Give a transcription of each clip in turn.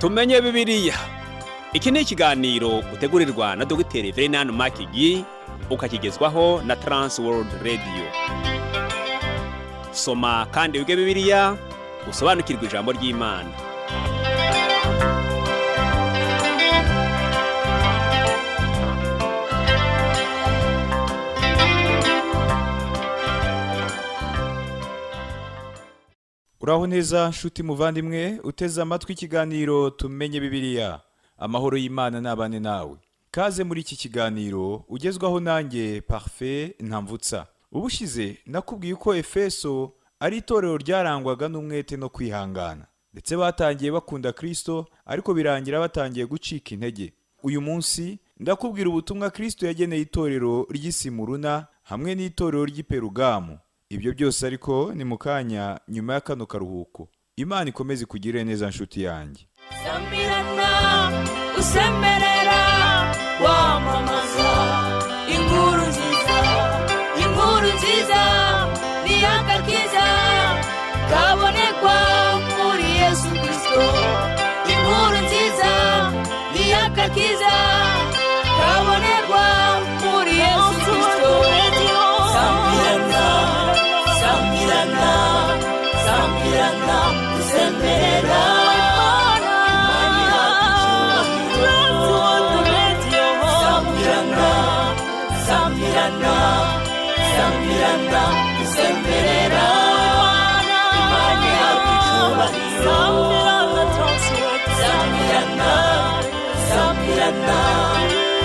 tumenye Bibiliya. Iki ni ikiganiro utegurirwa na Dr. Verenano Makigi ukakigezwaho na Trans World Radio. Soma kandi wige Bibiliya usobanukirwe ijambo ry'Imana. Uraho neza nshuti muvandimwe uteze amatwi ikiganiro tumenye Bibiliya. Amahoro y'Imana nabane nawe. Kaze muri iki kiganiro ugezwaho nanjye Parfait Ntamvutsa. Ubushize nakubwiye ko Efeso ari itorero ryarangwaga n'umwete no kwihangana, ndetse batangiye bakunda Kristo ariko birangira batangiye gucika intege. Uyu munsi ndakubwira ubutumwa Kristo yageneye itorero ry'Isimuruna hamwe n'itorero ry'Iperugamu. Ibyo byose ariko ni mukanya nyuma ya kano karuhuko. Imana ikomeze kugirira neza nshuti yanjye. Sambirana usemerera wamamaza inkuru nziza ni agakiza kabonekwa muri Yesu Kristo. Inkuru nziza ni agakiza kabonekwa muri Yesu Kristo. Sambirana usemerera Sambirana usemerera Imani yakicyubahiro. Sambirana usemerera Imani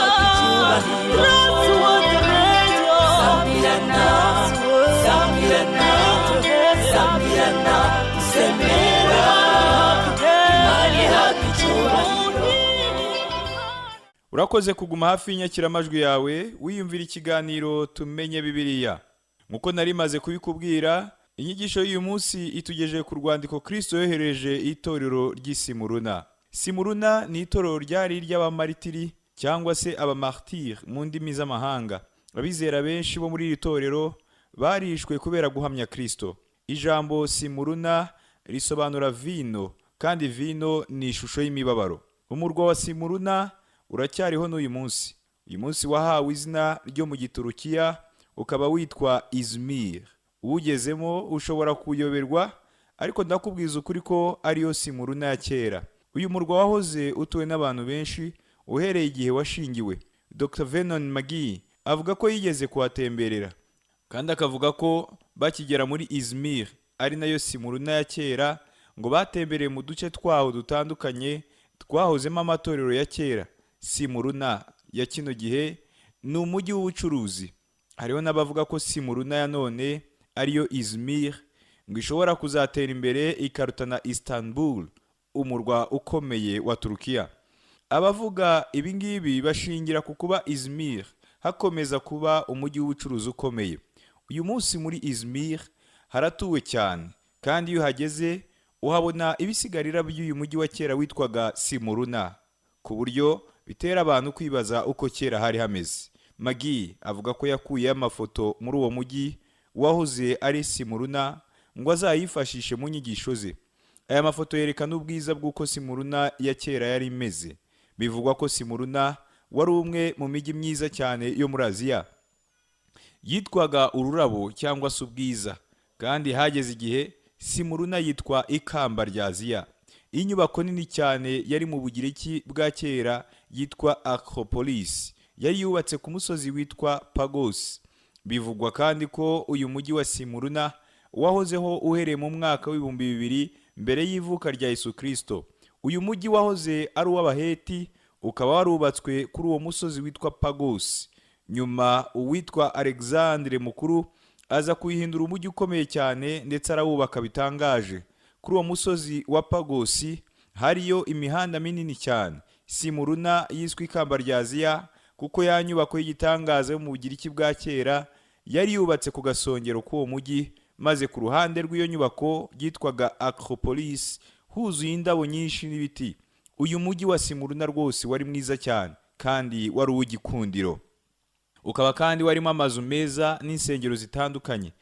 yakicyubahiro. Sambirana usemerera Imani yakicyubahiro. Urakoze kuguma hafi y'inyakiramajwi yawe wiyumvira ikiganiro tumenye Bibiliya. Nkuko nari maze kubikubwira, inyigisho y'uyu munsi itugejeje ku rwandiko Kristo yohereje itorero ry'Isimuruna. Simuruna ni itorero ryari ry'abamaritiri cyangwa se abamartire mu ndimi z'amahanga. Abizera benshi bo muri iri torero barishwe kubera guhamya Kristo. Ijambo Simuruna risobanura vino, kandi vino ni ishusho y'imibabaro. Umurwa wa Simuruna uracyariho n'uyu munsi. Uyu munsi wahawe izina ryo mu Giturukiya ukaba witwa Izmir. Uwugezemo ushobora kuyoberwa, ariko ndakubwiza ukuri ko ariyo Simuruna ya kera. Uyu murwa wahoze utuwe n'abantu benshi uhereye igihe washingiwe. Dr. Verenano Makigi avuga ko yigeze kuhatemberera, kandi akavuga ko bakigera muri Izmir, ari nayo Simuruna ya kera, ngo batembereye mu duce twaho dutandukanye twahozemo amatorero ya kera. Simuruna ya kino gihe ni umujyi w'ubucuruzi. Hariho n'abavuga ko Simuruna ya none ariyo Izmir, ngo ishobora kuzatera imbere ikarutana Istanbul, umurwa ukomeye wa Turukiya. Abavuga ibi ngibi bashingira ku kuba Izmir hakomeza kuba umujyi w'ubucuruzi ukomeye. Uyu munsi muri Izmir haratuwe cyane, kandi iyo uhageze uhabona ibisigarira by'uyu mujyi wa kera witwaga Simuruna, ku buryo bitera abantu kwibaza uko kera hari hameze. Makigi avuga ko yakuye amafoto muri uwo mujyi wahoze ari Simuruna ngo azayifashishe mu nyigisho ze. Aya mafoto yerekana ubwiza bw'uko Simuruna ya kera yari imeze. Bivugwa ko Simuruna wari umwe mu mijyi myiza cyane yo muri Aziya. Yitwaga ururabo cyangwa se ubwiza, kandi hageze igihe Simuruna yitwa ikamba rya Aziya. Inyubako nini cyane yari mu Bugiriki bwa kera yitwa Acropolis yari yubatse ku musozi witwa Pagos. Bivugwa kandi ko uyu mujyi wa Simuruna wahozeho uhereye mu mwaka w'ibihumbi 2000 mbere y'ivuka rya Yesu Kristo. Uyu mujyi wahoze ari uw'Abaheti, ukaba warubatswe kuri uwo musozi witwa Pagos. Nyuma uwitwa Alexandre Mukuru aza kuyihindura umujyi ukomeye cyane, ndetse arawubaka bitangaje. Kuri uwo musozi wa Pagos hariyo imihanda minini cyane. Simuruna yiswe ikamba rya Aziya kuko ya nyubako y'igitangaza yo mu Bugiriki bwa kera yari yubatse ku gasongero k'uwo mujyi, maze ku ruhande rw'iyo nyubako yitwaga Acropolis huzuye indabo nyinshi n'ibiti. Uyu mujyi wa Simuruna rwose wari mwiza cyane, kandi wari uw'igikundiro. Ukaba kandi warimo amazu meza n'insengero zitandukanye.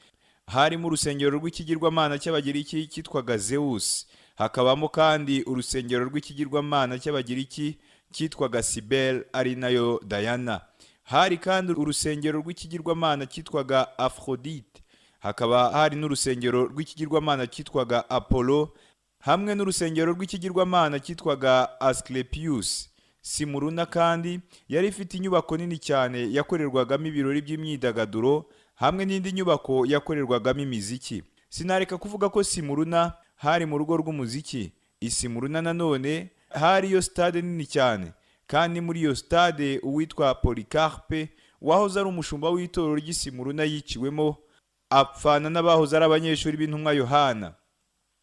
harimo urusengero rw'ikigirwamana cy'Abagiriki cyitwaga Zeus, hakabamo kandi urusengero rw'ikigirwamana cy'Abagiriki cyitwaga Cybele ari nayo Diana. Hari kandi urusengero rw'ikigirwamana cyitwaga Aphrodite, hakaba hari n'urusengero rw'ikigirwamana cyitwaga Apollo, hamwe n'urusengero rw'ikigirwamana cyitwaga Asclepius. Simuruna kandi yari ifite inyubako nini cyane yakorerwagamo ibirori by'imyidagaduro, hamwe n'indi nyubako yakorerwagamo imiziki. Sinareka kuvuga ko Simuruna hari mu rugo rw'umuziki. Isimuruna nanone hari iyo stade nini cyane, kandi muri iyo stade uwitwa Polycarpe wahoze ari umushumba w'itorero ry'Isimuruna yiciwemo, apfana n'abahoze ari abanyeshuri b'intumwa Yohana.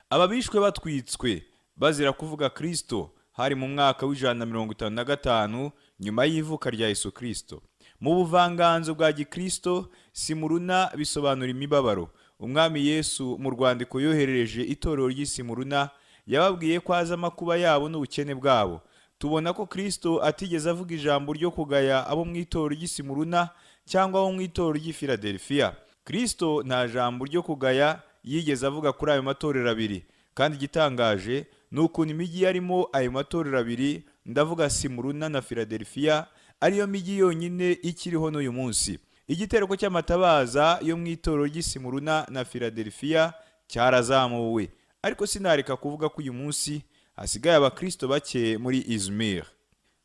Ababishwe batwitswe bazira kuvuga Kristo hari mu mwaka w'155 nyuma y'ivuka rya Yesu Kristo. Mu buvanganzo bwa Gikristo, Simuruna bisobanura imibabaro. Umwami Yesu mu rwandiko yoherereje itorero ry'Isimuruna yababwiye ko azi amakuba yabo n'ubukene bwabo. Tubona ko Kristo atigeze avuga ijambo ryo kugaya abo mu itorero ry'Isimuruna cyangwa abo mu itorero ry'i Philadelphia. Kristo nta jambo ryo kugaya yigeze avuga kuri ayo matorero abiri, kandi igitangaje ni ukuntu imijyi yarimo ayo matorero abiri, ndavuga Simuruna na Philadelphia, ariyo mijyi yonyine ikiriho n'uyu munsi. Igitereko cy'amatabaza yo mu itorero ry'Isimuruna na Philadelphia cyarazamuwe, ariko sinareka kuvuga ko uyu munsi hasigaye abakristo bake muri Izmir.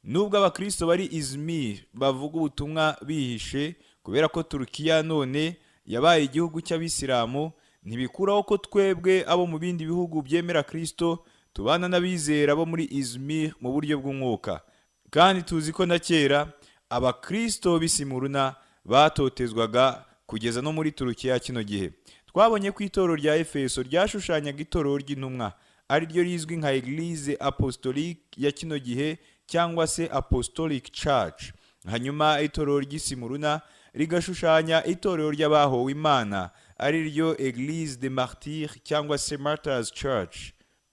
Nubwo abakristo bari Izmir bavuga ubutumwa bihishe, kubera ko Turukiya none yabaye igihugu cy'Abisilamu, ntibikuraho ko twebwe abo mu bindi bihugu byemera Kristo tubana n'abizera bo muri Izmir mu buryo bw'umwuka. Kandi tuzi ko na kera abakristo b'Isimuruna batotezwaga kugeza no muri Turukiya kino gihe. Twabonye ko itorero rya Efeso ryashushanyaga itorero ry'intumwa, ari ryo rizwi nka Eglise Apostolique ya kino gihe cyangwa se Apostolic Church. Hanyuma itorero ry'Isimuruna rigashushanya itorero ry'abahowe Imana, ari ryo Eglise des Martyrs cyangwa se Martyrs Church.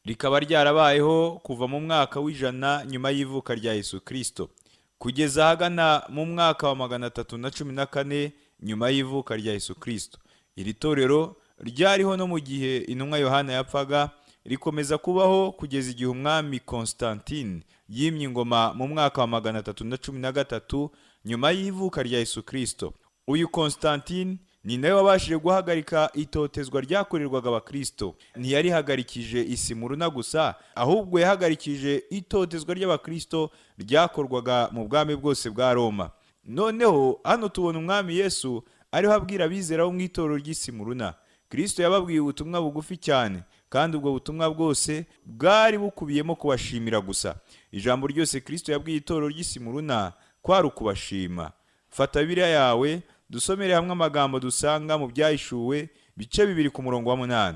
Rikaba ryarabayeho kuva mu mwaka w'100 nyuma y'ivuka rya Yesu Kristo kugeza hagana mu mwaka wa 314 nyuma y'ivuka rya Yesu Kristo. Iri torero ryariho no mu gihe intumwa Yohana yapfaga, rikomeza kubaho kugeza igihe umwami Constantine yimye ingoma mu mwaka wa 313 nyuma y'ivuka rya Yesu Kristo. Uyu Constantine ni nawe wabashije guhagarika itotezwa ryakorerwaga abakristo. Ntiyarihagarikije Isimuruna gusa, ahubwo yahagarikije itotezwa ry'abakristo ryakorwaga mu bwami bwose bwa Roma. Noneho hano tubona umwami Yesu ariho abwira abizera bo mu itorero ry'Isimuruna. Kristo yababwiye ubutumwa bugufi cyane, kandi ubwo butumwa bwose bwari bukubiyemo kubashimira gusa. Ijambo ryose Kristo yabwiye itorero ry'Isimuruna kwari ukubashima. Fata Bibiliya yawe dusomere hamwe amagambo dusanga mu Byahishuwe bice 2 ku murongo wa 8.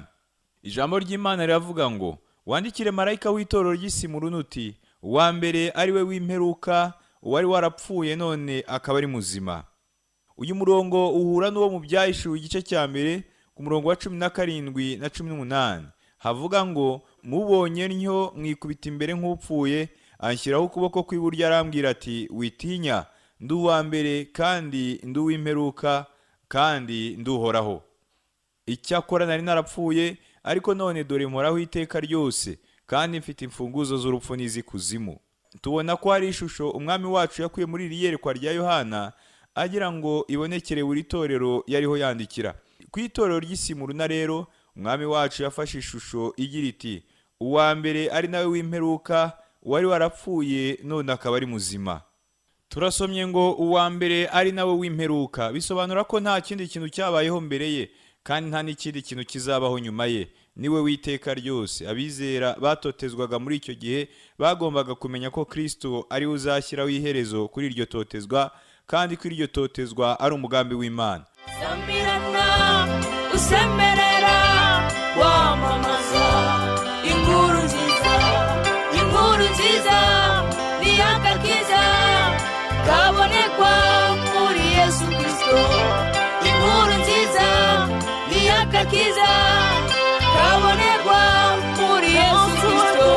Ijambo ry'Imana riravuga ngo, wandikire marayika w'itorero ry'Isimuruna uti, uwa mbere ari we w'imperuka, uwari warapfuye none akaba ari muzima. Uyu murongo uhura n'uwo mu Byahishuwe igice cya mbere ku murongo wa 17 na 18. Havuga ngo, mubonye ntyo mwikubita imbere nk'upfuye, anshyiraho ukuboko kw'iburyo arambwira ati, witinya, ndi uwa mbere kandi ndi uw'imperuka kandi nduhoraho. Icyakora nari narapfuye, ariko none dore mporaho iteka ryose, kandi mfite imfunguzo z'urupfu n'iz'ikuzimu. Tubona ko hari ishusho umwami wacu yakuye muri iri yerekwa rya Yohana, agira ngo ibonekere buri torero yariho yandikira. Ku itorero ry'Isimuruna rero, umwami wacu yafashe ishusho igira iti, uwa mbere ari nawe w'imperuka, wari warapfuye none akaba ari muzima. Turasomye ngo uwa mbere ari nawe w'imperuka, bisobanura ko nta kindi kintu cyabayeho mbere ye, kandi nta n'ikindi kintu kizabaho nyuma ye. Niwe w'iteka ryose. Abizera batotezwaga muri icyo gihe bagombaga kumenya ko Kristo ari uzashyiraho iherezo kuri iryo totezwa, kandi ko iryo totezwa ari umugambi w'Imana. Sambirana, usemerera, wamamaza inkuru nziza, inkuru nziza ni agakiza kabonekwa muri Yesu Kristo. Inkuru nziza ni agakiza kabonekwa muri Yesu Kristo.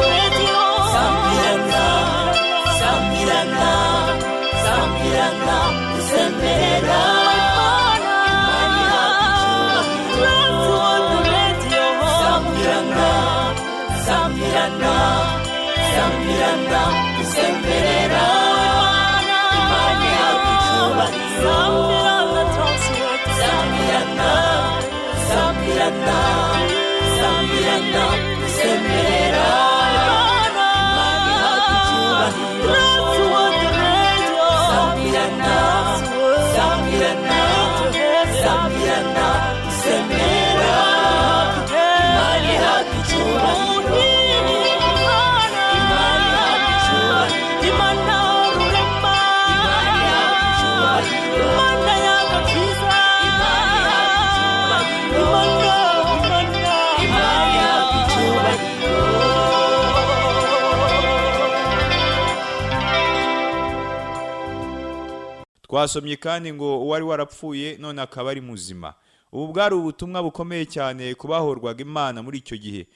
Sambirana, sambirana, sambirana, usemerera, Imana ihabwa icyubahiro. sambirana sambirana usemerera Imana ihabwa icyubahiro sambirana sambirana sambirana usemerera Imana ihabwa icyubahiro Twasomye kandi ngo uwari warapfuye none akaba ari muzima. Ubu bwari ubutumwa bukomeye cyane kubahorwaga Imana muri icyo gihe.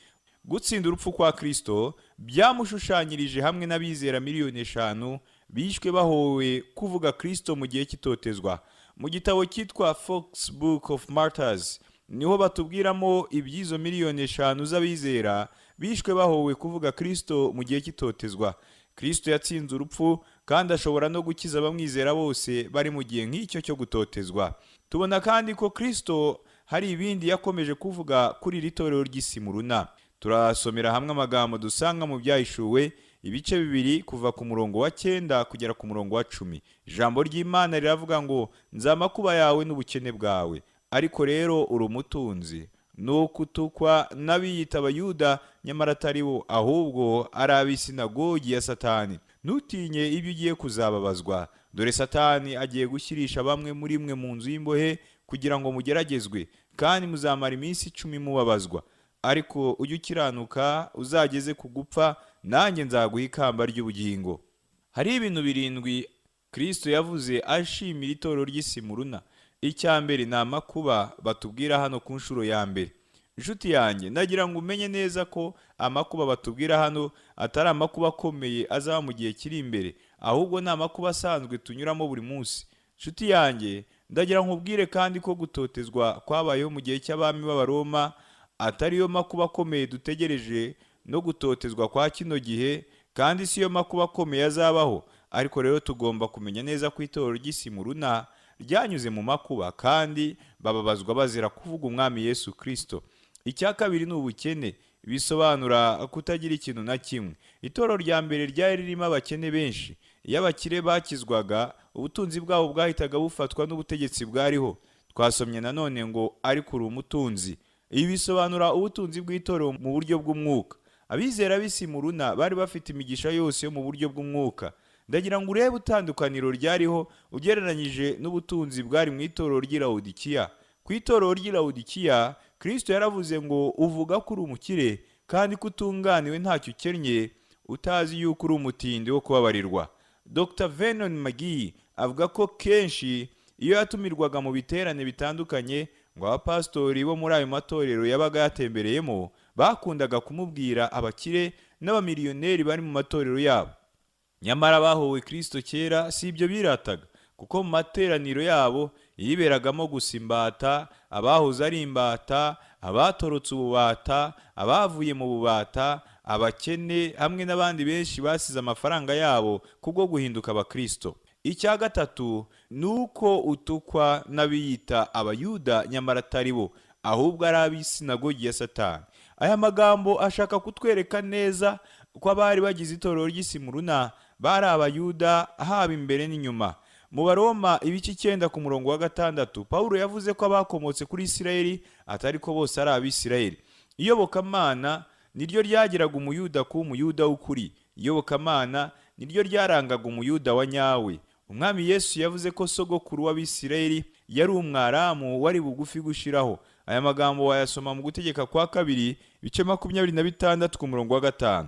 Gutsinda urupfu kwa Kristo byamushushanyirije hamwe n'abizera miliyoni 5 bishwe bahowe kuvuga Kristo mu gihe cy'itotezwa. Mu gitabo cyitwa Fox Book of Martyrs niho batubwiramo iby'izo miliyoni 5 z'abizera bishwe bahowe kuvuga Kristo mu gihe cy'itotezwa. Kristo yatsinze urupfu kandi ashobora no gukiza abamwizera bose bari mu gihe nk'icyo cyo gutotezwa. Tubona kandi ko Kristo hari ibindi yakomeje kuvuga kuri iri torero ry'Isimuruna. Turasomera hamwe amagambo dusanga mu Byahishuwe ibice 2 kuva ku murongo wa 9 kugera ku murongo wa 10. Ijambo ry'Imana riravuga ngo nzamakuba yawe n'ubukene bwawe, ariko rero uri umutunzi. Nukutukwa n'abiyita Abayuda nyamara atari bo, ahubwo ari ab'isinagogi ya Satani. Nutinye ibyo ugiye kuzababazwa, dore Satani agiye gushyirisha bamwe muri mwe mu nzu y'imbohe kugira ngo mugeragezwe, kandi muzamara iminsi 10 mubabazwa. Ariko ujye ukiranuka uzageze ku gupfa, nanjye nzaguha ikamba ry'ubugingo. Hari ibintu 7 Kristo yavuze ashimira itorero ry'Isimuruna. Icya mbere ni amakuba batubwira hano ku nshuro ya mbere. Inshuti yanjye, ndagira ngo umenye neza ko amakuba batubwira hano atari amakuba akomeye azaba mu gihe kiri imbere, ahubwo ni amakuba asanzwe tunyuramo buri munsi. Inshuti yanjye, ndagira ngo ubwire kandi ko gutotezwa kwabayeho mu gihe cy'abami b'Abaroma atari yo makuba akomeye dutegereje, no gutotezwa kwa kino gihe kandi si yo makuba akomeye azabaho. Ariko rero tugomba kumenya neza ko itorero ry'Isimuruna ryanyuze mu makuba kandi bababazwa bazira kuvuga umwami Yesu Kristo. Icya kabiri ni ubukene, bisobanura kutagira ikintu na kimwe. Itorero rya mbere ryari ririmo abakene benshi. Iyo abakire bakizwaga, ubutunzi bwabo bwahitaga bufatwa n'ubutegetsi bwariho. Twasomye nanone ngo ariko uri umutunzi. Ibi bisobanura ubutunzi bw'itorero mu buryo bw'umwuka. Abizera b'Isimuruna bari bafite imigisha yose yo mu buryo bw'umwuka. Ndagira ngo urebe utandukaniro ryariho ugereranyije n'ubutunzi bwari mu itorero ry'i Laodikiya. Ku itorero ry'i Laodikiya, Kristo yaravuze ngo uvuga ko uri umukire kandi ko utunganiwe ntacyo ukennye, utazi yuko uri umutindi wo kubabarirwa. Dr. Vernon McGee avuga ko kenshi iyo yatumirwaga mu biterane bitandukanye ngo abapastori bo muri ayo matorero yabaga yatembereyemo bakundaga kumubwira abakire n'abamiliyoneri bari mu matorero yabo. Nyamara bahowe Kristo kera si ibyo birataga, kuko mu materaniro yabo yiberagamo gusa imbata, abahoze ari imbata, abatorotse ububata, abavuye mu bubata, abakene hamwe n'abandi benshi basize amafaranga yabo kubwo guhinduka abakristo. Icya gatatu nuko utukwa n'abiyita Abayuda nyamara atari bo, ahubwo ari ab'isinagogi ya Satani. Aya magambo ashaka kutwereka neza ko abari bagize itorero ry'Isimuruna bari Abayuda haba imbere n'inyuma. Mu Baroma ibice 9 ku murongo wa 6 Paulo yavuze ko abakomotse kuri Isirayeli atari ko bose ari ab'Isirayeli. Iyobokamana niryo ryagiraga umuyuda ku umuyuda w'ukuri. Iyobokamana niryo ryarangaga umuyuda wa nyawe. Umwami Yesu yavuze ko sogokuru w'Abisirayeli yari umwaramu wari bugufi gushiraho. Aya magambo wayasoma mu Gutegeka kwa 2 ibice 26 ku murongo wa 5.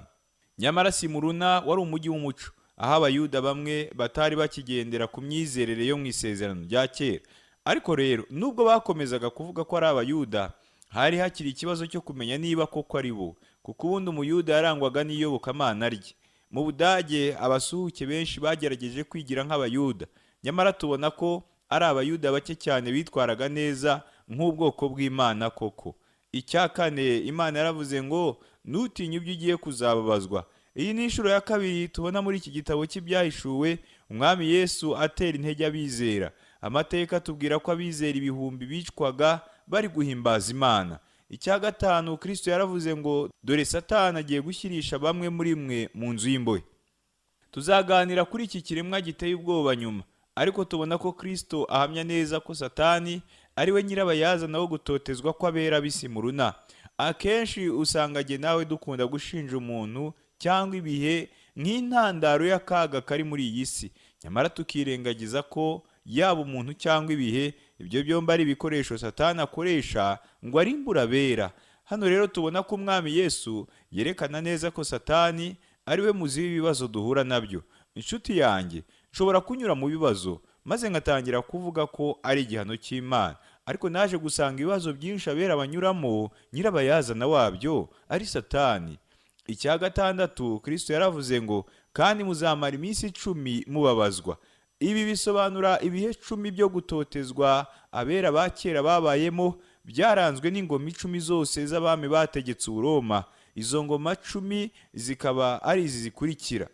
Nyamara Simuruna wari umujyi w'umuco, aho Abayuda bamwe batari bakigendera ku myizerere yo mu isezerano rya kera. Ariko rero nubwo bakomezaga kuvuga ko ari Abayuda, hari hakiri ikibazo cyo kumenya niba koko ari bo, kuko ubundi umuyuda yarangwaga n'iyobokamana rye. Mu Budage abasuhuke benshi bagerageje kwigira nk'Abayuda, nyamara tubona ko ari Abayuda bake cyane bitwaraga neza nk'ubwoko bw'Imana koko. Icya kane, Imana yaravuze ngo nutinye ibyo ugiye kuzababazwa. Iyi ni inshuro ya kabiri tubona muri iki gitabo cy'Ibyahishuwe umwami Yesu atera intege abizera. Amateka tubwira ko abizera ibihumbi bicwaga bari guhimbaza Imana. icya gatanu, Kristo yaravuze ngo dore Satani agiye gushyirisha bamwe muri mwe mu nzu y'imbohe. Tuzaganira kuri iki kiremwa giteye ubwoba nyuma, ariko tubona ko Kristo ahamya neza ko Satani ari we nyirabayazana wo gutotezwa kw'abera b'isi mu runa. Akenshi usanga jye nawe dukunda gushinja umuntu cyangwa ibihe nk'intandaro y'akaga kari muri iyi si, nyamara tukirengagiza ko yaba umuntu cyangwa ibihe, ibyo byombi ari ibikoresho Satani akoresha ngo arimbure abera. Hano rero tubona ko Umwami Yesu yerekana neza ko Satani ari we muzi w'ibibazo duhura nabyo. Inshuti yanjye, nshobora kunyura mu bibazo maze ngatangira kuvuga ko ari igihano cy'Imana, ariko naje gusanga ibibazo byinshi abera banyuramo nyirabayazana wabyo ari Satani. Icya gatandatu, Kristo yaravuze ngo kandi muzamara iminsi 10 mubabazwa. Ibi bisobanura ibihe 10 byo gutotezwa abera ba kera babayemo, byaranzwe n'ingoma 10 zose z'abami bategetse Uroma. Izo ngoma 10 zikaba ari izi zikurikira.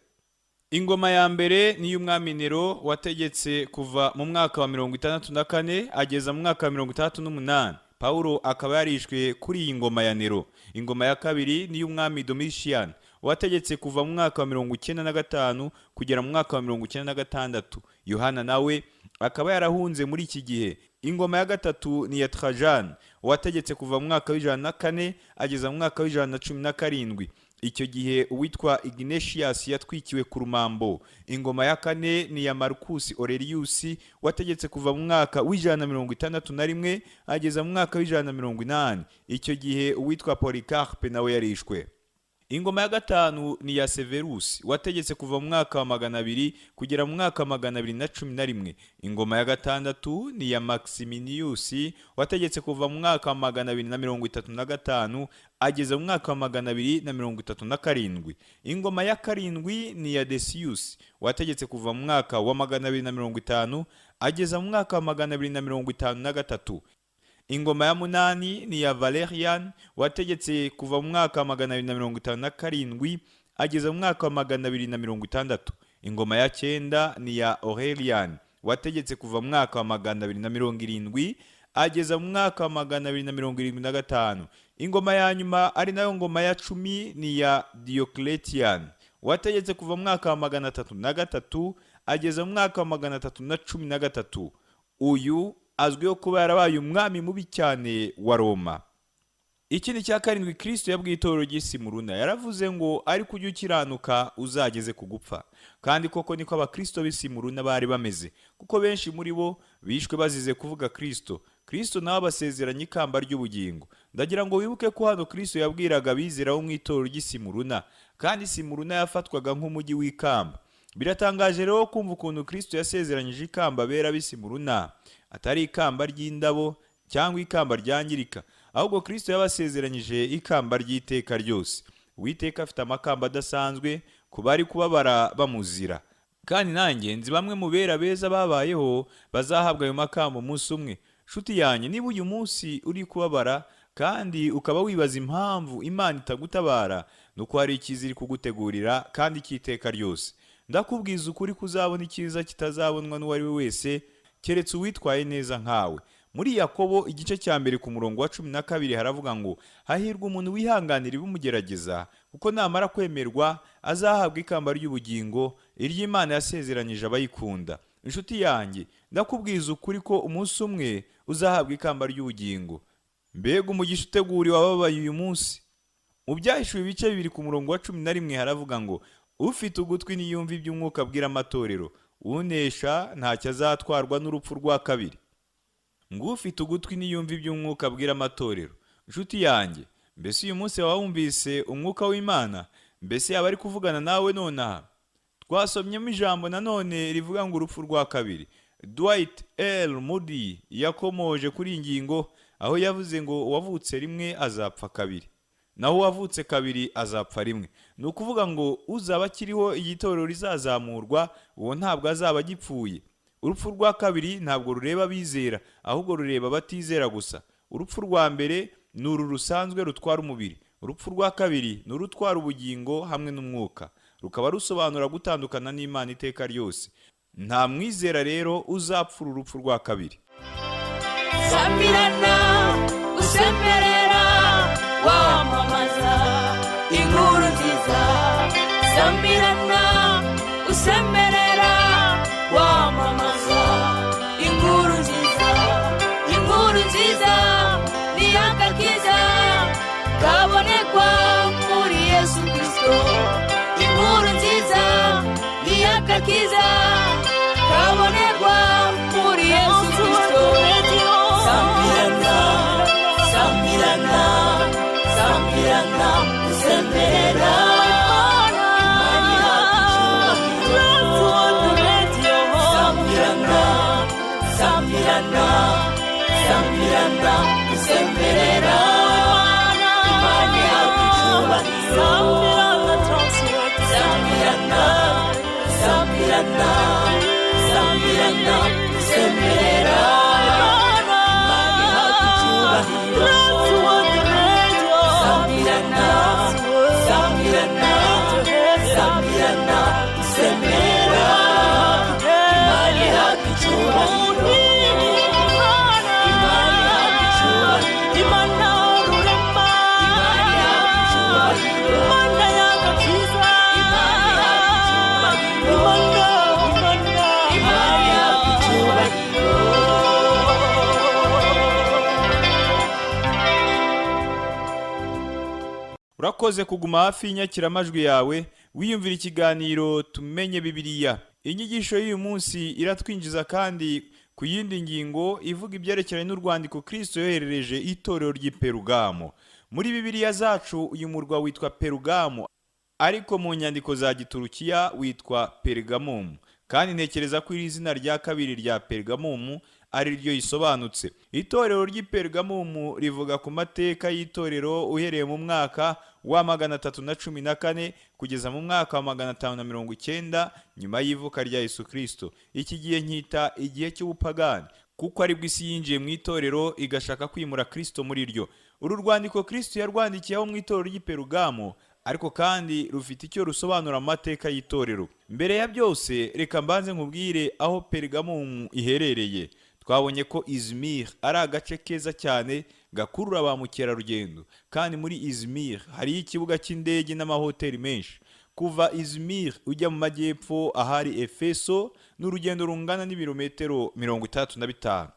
Ingoma ya mbere ni y'umwami Nero wategetse kuva mu mwaka wa 64 ageza mu mwaka wa 68. Paulo akaba yarishwe kuri iyi ngoma ya Nero. Ingoma ya kabiri ni y'umwami Domitian wategetse kuva mu mwaka wa 95 kugera mu mwaka wa 96. Yohana nawe akaba yarahunze muri iki gihe. Ingoma ya gatatu ni ya Trajan wategetse kuva mu mwaka wa 104 ageza mu mwaka wa 117. Icyo gihe uwitwa Ignatius yatwikiwe ku rumambo. Ingoma ya kane ni ya Marcus Aurelius wategetse kuva mu mwaka wa 161 ageza mu mwaka wa 180. Icyo gihe uwitwa Polycarpe nawe yarishwe. Ingoma ya gatanu ni ya Severus wategetse kuva mu mwaka wa 200 kugera mu mwaka wa 211. Ingoma ya gatandatu ni ya Maximinius wategetse kuva mu mwaka wa 235 ageza mu mwaka wa 237. Ingoma ya karindwi ni ya Decius wategetse kuva mu mwaka wa 250 ageza mu mwaka wa 253. Ingoma ya munani ni ya Valerian wategetse kuva mu mwaka wa 257 ageza mu mwaka wa 260. Ingoma ya cyenda ni ya Aurelian wategetse kuva mu mwaka wa 270 ageza mu mwaka wa 275. Ingoma ya nyuma ari nayo ngoma ya 10 ni ya Diocletian wategetse kuva mu mwaka wa 303 ageza mu mwaka wa 313. Uyu azwiho kuba yarabaye umwami mubi cyane wa Roma. Ikindi cya karindwi, Kristo yabwiye itorero ry'isi mu runa, yaravuze ngo ari kujya ukiranuka uzageze ku gupfa. Kandi koko niko abakristo b'isi mu runa bari bameze, kuko benshi muri bo bishwe bazize kuvuga Kristo. Kristo nawe abasezeranya ikamba ry'ubugingo. Ndagira ngo wibuke ko hano Kristo yabwiraga abizera bo mu itorero ry'isi mu runa, kandi isi mu runa yafatwaga nk'umujyi w'ikamba. Biratangaje rero kumva ukuntu Kristo yasezeranyije ikamba bera b'isi mu runa, atari ikamba ry'indabo cyangwa ikamba ryangirika, ahubwo Kristo yabasezeranyije ikamba ry'iteka ryose. Uwiteka afite amakamba adasanzwe ku bari kubabara bamuzira. Kandi nanjye nzi bamwe mu bera beza babayeho bazahabwa ayo makamba umunsi umwe. Nshuti yanjye, niba uyu munsi uri kubabara kandi ukaba wibaza impamvu Imana itagutabara, nuko hari ikiziri kugutegurira kandi cy'iteka ryose. Ndakubwiza ukuri kuzabona icyiza kitazabonwa n'uwari we wese keretse uwitwaye neza nkawe. Muri Yakobo igice cya mbere ku murongo wa 12 haravuga ngo hahirwa umuntu wihanganira ibimugerageza, kuko namara kwemerwa azahabwa ikamba ry'ubugingo iry'Imana yasezeranyije abayikunda. Inshuti yanjye, ndakubwiza ukuri ko umunsi umwe uzahabwa ikamba ry'ubugingo. Mbega umugisha uteguriwe ababaye uyu munsi. Mu Byahishuwe ibice 2 ku murongo wa 11 haravuga ngo ufite ugutwi niyumva iby'umwuka abwira amatorero, unesha ntacyo azatwarwa n'urupfu rwa kabiri. Ngo ufite ugutwi niyumva iby'umwuka abwira amatorero. Inshuti yanjye, mbese uyu munsi wawumvise umwuka w'Imana? Mbese yaba ari kuvugana nawe nonaha? Twasomyemo ijambo nanone rivuga ngo urupfu rwa kabiri. Dwight L. Moody yakomoje kuri iyi ngingo, aho yavuze ngo uwavutse rimwe azapfa kabiri, naho uwavutse kabiri azapfa rimwe. Ni ukuvuga ngo uzaba akiriho igitorero rizazamurwa, uwo ntabwo azaba agipfuye. Urupfu rwa kabiri ntabwo rureba abizera, ahubwo rureba abatizera gusa. Urupfu rwa mbere ni uru rusanzwe rutwara umubiri. Urupfu rwa kabiri ni urutwara ubugingo hamwe n'umwuka, rukaba rusobanura gutandukana n'Imana iteka ryose. Nta mwizera rero uzapfura urupfu rwa kabiri. Sambirana, usemberera sambirana usemerera wamamaza inkuru nziza, inkuru nziza ni agakiza kabonekwa muri Yesu Kristo. Inkuru nziza ni agakiza kabonekwa muri Yesu Kristo. Sambirana, sambirana, sambirana usemerera sambirana, sambirana usemerera imana yacu icyubahiro. Sambirana, sambirana, sambirana usemerera imana yacu icyubahiro. Sambirana, sambirana, sambirana usemerera imana yacu icyubahiro. Urakoze kuguma hafi y'inyakiramajwi yawe wiyumvira ikiganiro tumenye Bibiliya. Inyigisho y'uyu munsi iratwinjiza kandi ku yindi ngingo ivuga ibyerekeranye n'urwandiko Kristo yoherereje itorero ry'i Perugamo. Muri Bibiliya zacu uyu murwa witwa Perugamo, ariko mu nyandiko za Giturukiya witwa Pergamum. Kandi ntekereza ko iri zina rya kabiri rya Pergamum ari ryo isobanutse. Itorero ry'i Pergamum rivuga ku mateka y'itorero uhereye mu mwaka wa 314 kugeza mu mwaka wa 590 nyuma y'ivuka rya Yesu Kristo. Iki gihe nkita igihe cy'ubupagani, kuko ari bwo isi yinjiye mu itorero igashaka kwimura Kristo muri ryo. Uru rwandiko Kristo yarwandikiyeho mu itorero ry'i Perugamo, ariko kandi rufite icyo rusobanura amateka y'itorero. Mbere ya byose reka mbanze nkubwire aho Pergamum iherereye. Twabonye ko Izmir ari agace keza cyane gakurura ba mukerarugendo, kandi muri Izmir hari ikibuga cy'indege n'amahoteli menshi. Kuva Izmir ujya mu majyepfo ahari Efeso n'urugendo rungana n'ibirometero 35,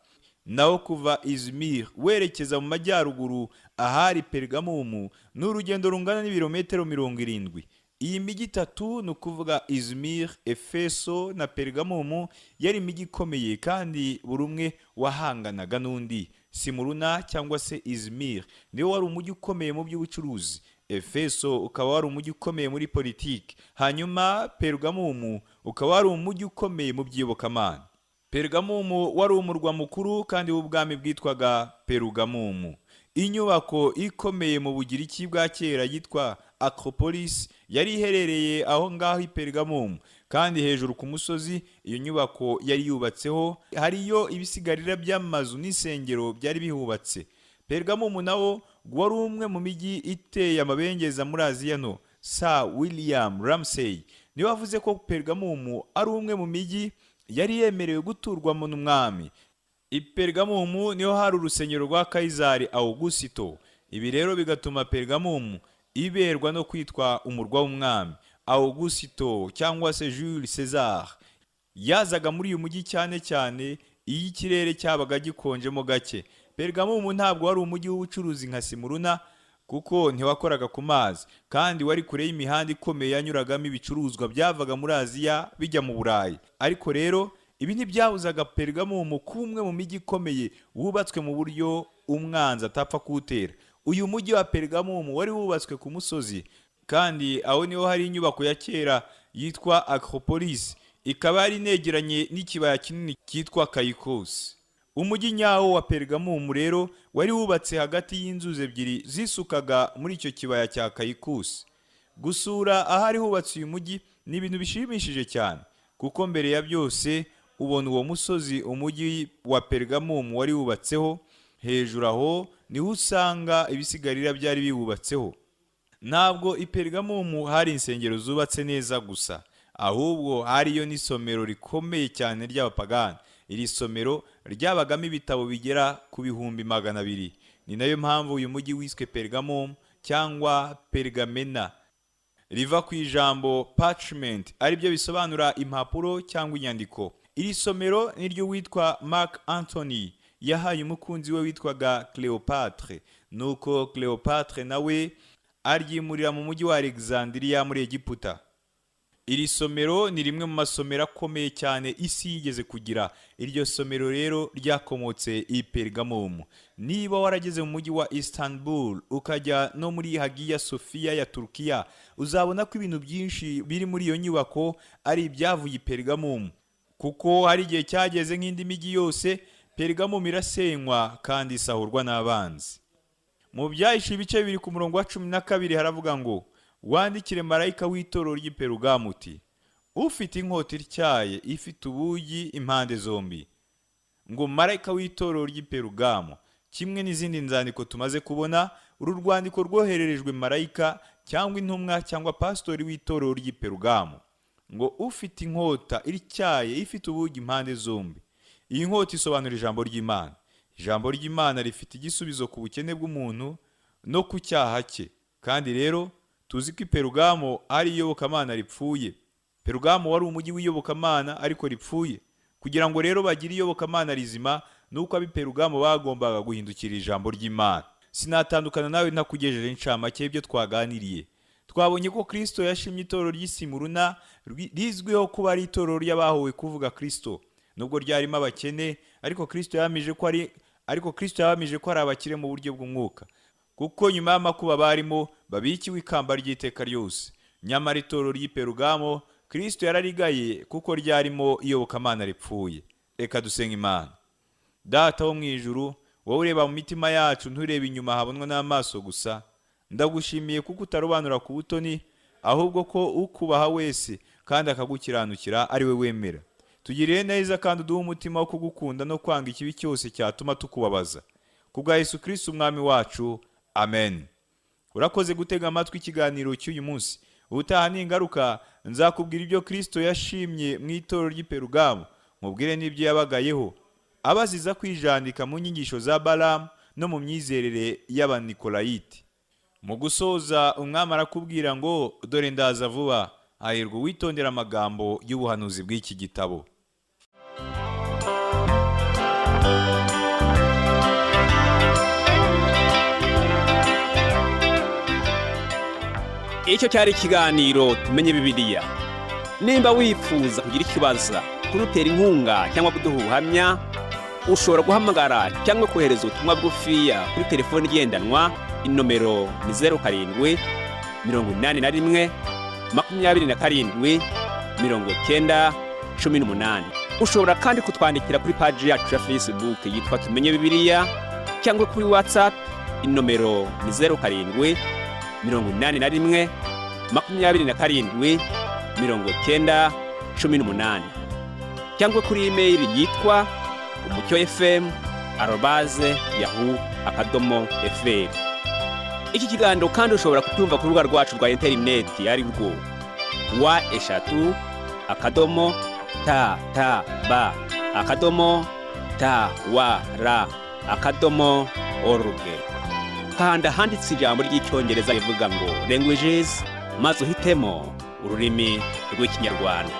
naho kuva Izmir werekeza mu majyaruguru ahari Pergamum n'urugendo rungana n'ibirometero 70. Iyi migi itatu ni ukuvuga Izmir, Efeso na Pergamum yari imigi ikomeye, kandi buri umwe wahanganaga n'undi. Simuruna cyangwa se Izmir niwo wari umujyi ukomeye mu by'ubucuruzi, Efeso ukaba wari umujyi ukomeye muri politiki, hanyuma Pergamum ukaba wari umujyi ukomeye mu by'iyobokamana. Pergamum wari umurwa mukuru kandi w'ubwami bwitwaga Pergamum. Inyubako ikomeye mu Bugiriki bwa kera yitwa Acropolis yari iherereye aho ngaho i Pergamum, kandi hejuru ku musozi iyo nyubako yari yubatseho hariyo ibisigarira by'amazu n'isengero byari bihubatse. Pergamum nawo wari umwe mu migi iteye amabengeza muri Aziya no. Sir William Ramsay niwe wavuze ko Pergamum ari umwe mu migi yari yemerewe guturwamo n'umwami. I Pergamum niho hari urusengero rwa Kaisari Augusito. Ibi rero bigatuma Pergamum iberwa no kwitwa umurwa w'umwami. Augusito cyangwa se Jules Caesar yazaga muri uyu mujyi cyane cyane iyo ikirere cyabaga gikonjemo gake. Pergamum ntabwo wari umujyi w'ubucuruzi nka Simuruna, kuko ntiwakoraga ku mazi, kandi wari kure y'imihanda ikomeye yanyuragamo ibicuruzwa byavaga muri Aziya bijya mu Burayi. Ariko rero ibi ntibyabuzaga Pergamum kuba umwe mu mijyi ikomeye wubatswe mu buryo umwanzi atapfa kuwutera. Uyu mujyi wa Pergamum wari wubatswe ku musozi, kandi aho niho hari inyubako ya kera yitwa Acropolis, ikaba yari inegeranye n'ikibaya kinini cyitwa Caicos. Umujyi nyawo wa Pergamum rero wari wubatse hagati y'inzuzi ebyiri zisukaga muri icyo kibaya cya Caicos. Gusura ahari hubatse uyu mujyi ni ibintu bishimishije cyane, kuko mbere ya byose ubona uwo musozi umujyi wa Pergamum wari wubatseho. Hejuru aho niho usanga ibisigarira byari biwubatseho. Ntabwo i Pergamum hari insengero zubatse neza gusa, ahubwo hariyo n'isomero rikomeye cyane ry'abapagani. Iri somero ryabagamo ibitabo bigera ku 200,000. Ni nayo mpamvu uyu mujyi wiswe Pergamum cyangwa Pergamena. riva ku ijambo parchment, aribyo bisobanura impapuro cyangwa inyandiko. Iri somero niryo witwa Mark Antony yahaye umukunzi we witwaga Cleopatre, nuko Cleopatre nawe aryimurira mu mujyi wa Alexandria muri Egiputa. Iri somero ni rimwe mu masomero akomeye cyane isi yigeze kugira. Iryo somero rero ryakomotse i Pergamum. Niba warageze mu mujyi wa Istanbul ukajya no muri Hagia Sophia ya Turkiya, uzabona ko ibintu byinshi biri muri iyo nyubako ari ibyavuye i Pergamum, kuko hari igihe cyageze nk'indi mijyi yose Pergamum irasenywa kandi isahurwa n'abanzi. Mu Byahishuwe ibice bibiri ku murongo wa 12 haravuga ngo, wandikire marayika w'itorero ry'i Perugamo uti, ufite inkota ityaye ifite ubugi impande zombi. Ngo marayika w'itorero ry'i Perugamo, kimwe n'izindi nzandiko tumaze kubona, uru rwandiko rwohererejwe marayika cyangwa intumwa cyangwa pastori w'itorero ry'i Perugamo. Ngo ufite inkota ityaye ifite ubugi impande zombi. Iyi nkota isobanura ijambo ry'Imana. Ijambo ry'Imana rifite igisubizo ku bukene bw'umuntu no ku cyaha cye. Kandi rero tuzi ko Perugamo ari iyobokamana ripfuye. Perugamo wari umujyi w'iyobokamana ariko ripfuye. Kugira ngo rero bagire iyobokamana rizima, nuko abi Perugamo bagombaga guhindukira ijambo ry'Imana. Sinatandukana nawe ntakugejeje incamake y'ibyo twaganiriye. Twabonye ko Kristo yashimye itorero ry'Isimuruna rizwiho kuba ari itorero ry'abahowe kuvuga Kristo. Nubwo ryarimo abakene, ariko Kristo yamije ko ari abakire mu buryo bw'umwuka. Kuko nyuma y'amakuba barimo babikiwe ikamba ry'iteka ryose. Nyamara itorero ry'i Perugamo Kristo yararigaye kuko ryarimo iyobokamana ripfuye. Reka dusenga Imana. Data wo mu ijuru, wowe ureba mu mitima yacu ntureba inyuma habonwa n'amaso gusa. Ndagushimiye kuko utarobanura ku butoni, ahubwo ko ukubaha wese kandi akagukiranukira ari we wemera. Tugirire neza kandi uduhe umutima wo kugukunda no kwanga ikibi cyose cyatuma tukubabaza. Kubwa Yesu Kristo umwami wacu. Amen. Urakoze gutega amatwi ikiganiro cy'uyu munsi. Ubutaha ningaruka nzakubwira ibyo Kristo yashimye mu itorero ry'i Perugamo, mubwire n'ibyo yabagayeho, abaziza kwijandika mu nyigisho za Balamu no mu myizerere y'Abanikolayiti. Mu gusoza umwami arakubwira ngo, dore ndaza vuba, hahirwa uwitondera amagambo y'ubuhanuzi bw'iki gitabo. Icyo cyari ikiganiro tumenye Bibiliya. Nimba wifuza kugira ikibazo, kudutera inkunga cyangwa kuduha ubuhamya, ushobora guhamagara cyangwa kohereza ubutumwa bugufiya kuri telefoni igendanwa. Inomero ni 07 81 27 90 18. Ushobora kandi kutwandikira kuri page yacu ya Facebook yitwa Tumenye Bibiliya, cyangwa kuri WhatsApp. Inomero ni 07 81 27 90 18. Cyangwa kuri email yitwa umucyofm@yahoo.fr. Iki kiganiro kandi ushobora kutumva ku rubuga rwacu rwa interineti ari rwo wa#tab.tawr.org. Kanda handitse ijambo ry'icyongereza rivuga ngo languages, maze uhitemo ururimi rw'Ikinyarwanda.